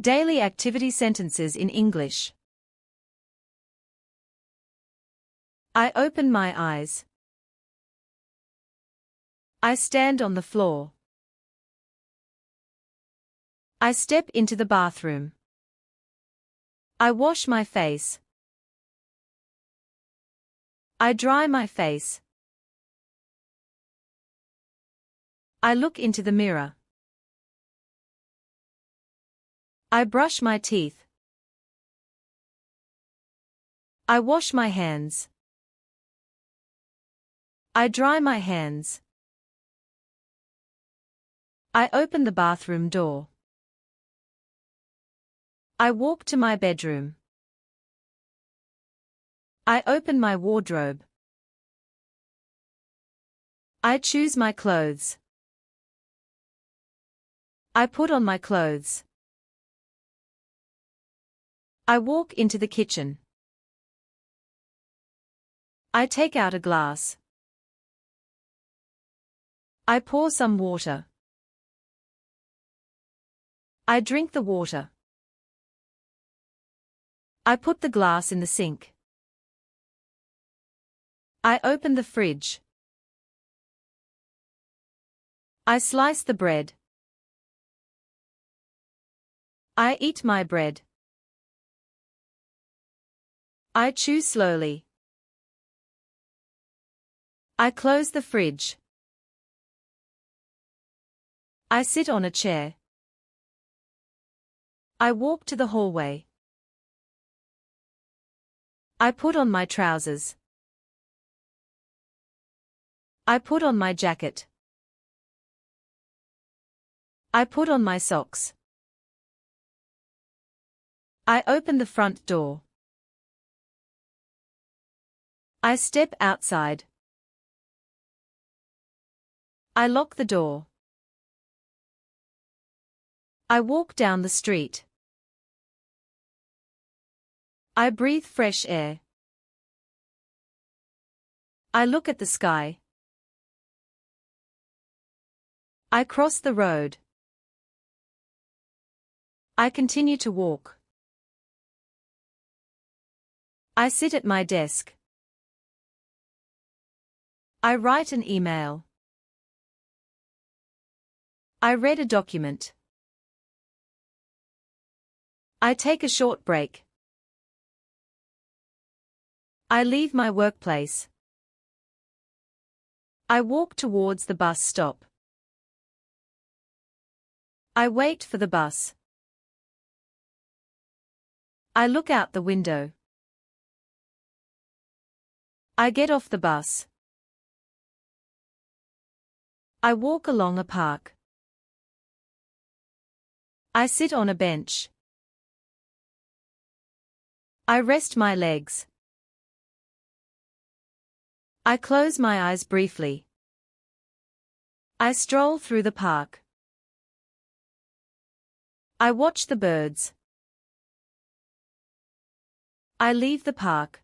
Daily activity sentences in English. I open my eyes. I stand on the floor. I step into the bathroom. I wash my face. I dry my face. I look into the mirror. I brush my teeth. I wash my hands. I dry my hands. I open the bathroom door. I walk to my bedroom. I open my wardrobe. I choose my clothes. I put on my clothes. I walk into the kitchen. I take out a glass. I pour some water. I drink the water. I put the glass in the sink. I open the fridge. I slice the bread. I eat my bread. I chew slowly. I close the fridge. I sit on a chair. I walk to the hallway. I put on my trousers. I put on my jacket. I put on my socks. I open the front door. I step outside. I lock the door. I walk down the street. I breathe fresh air. I look at the sky. I cross the road. I continue to walk. I sit at my desk. I write an email. I read a document. I take a short break. I leave my workplace. I walk towards the bus stop. I wait for the bus. I look out the window. I get off the bus. I walk along a park. I sit on a bench. I rest my legs. I close my eyes briefly. I stroll through the park. I watch the birds. I leave the park.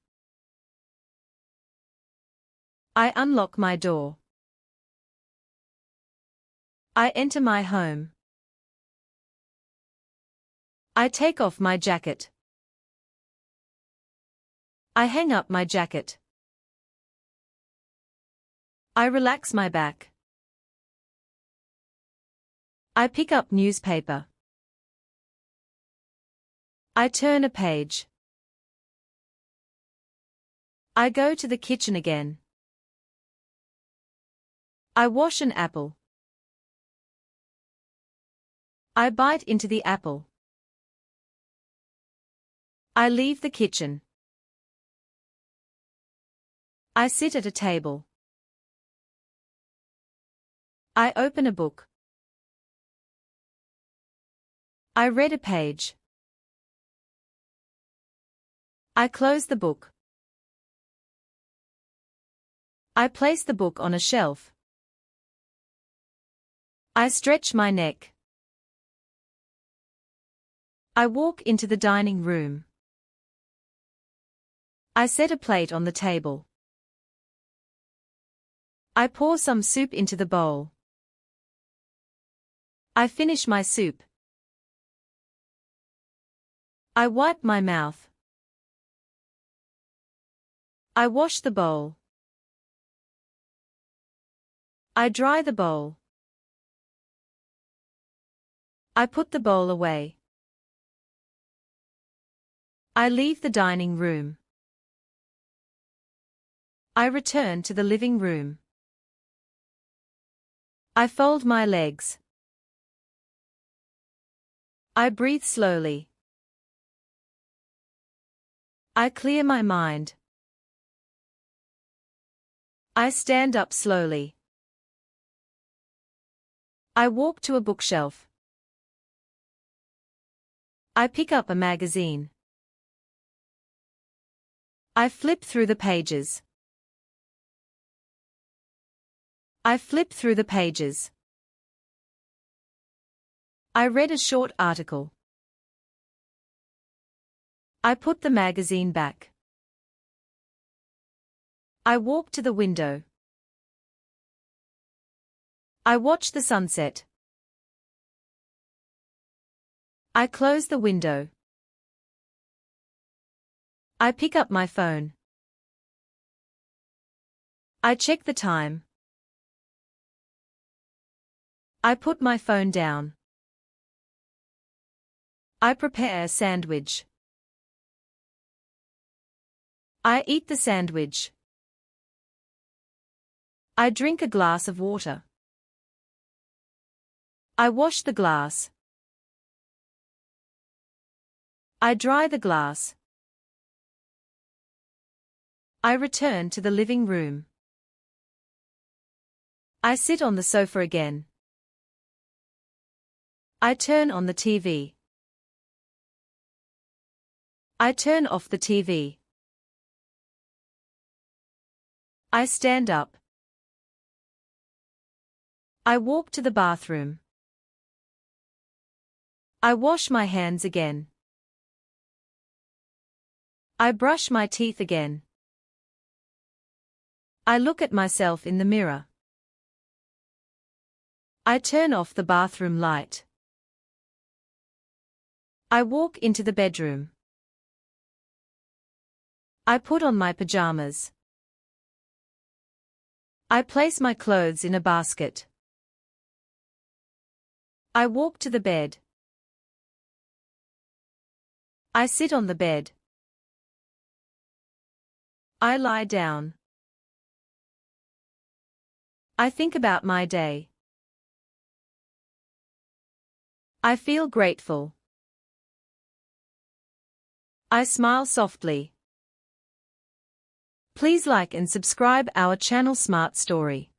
I unlock my door. I enter my home. I take off my jacket. I hang up my jacket. I relax my back. I pick up newspaper. I turn a page. I go to the kitchen again. I wash an apple. I bite into the apple. I leave the kitchen. I sit at a table. I open a book. I read a page. I close the book. I place the book on a shelf. I stretch my neck. I walk into the dining room. I set a plate on the table. I pour some soup into the bowl. I finish my soup. I wipe my mouth. I wash the bowl. I dry the bowl. I put the bowl away. I leave the dining room. I return to the living room. I fold my legs. I breathe slowly. I clear my mind. I stand up slowly. I walk to a bookshelf. I pick up a magazine. I flip through the pages. I flip through the pages. I read a short article. I put the magazine back. I walk to the window. I watch the sunset. I close the window. I pick up my phone. I check the time. I put my phone down. I prepare a sandwich. I eat the sandwich. I drink a glass of water. I wash the glass. I dry the glass. I return to the living room. I sit on the sofa again. I turn on the TV. I turn off the TV. I stand up. I walk to the bathroom. I wash my hands again. I brush my teeth again. I look at myself in the mirror. I turn off the bathroom light. I walk into the bedroom. I put on my pajamas. I place my clothes in a basket. I walk to the bed. I sit on the bed. I lie down. I think about my day. I feel grateful. I smile softly. Please like and subscribe our channel Smart Story.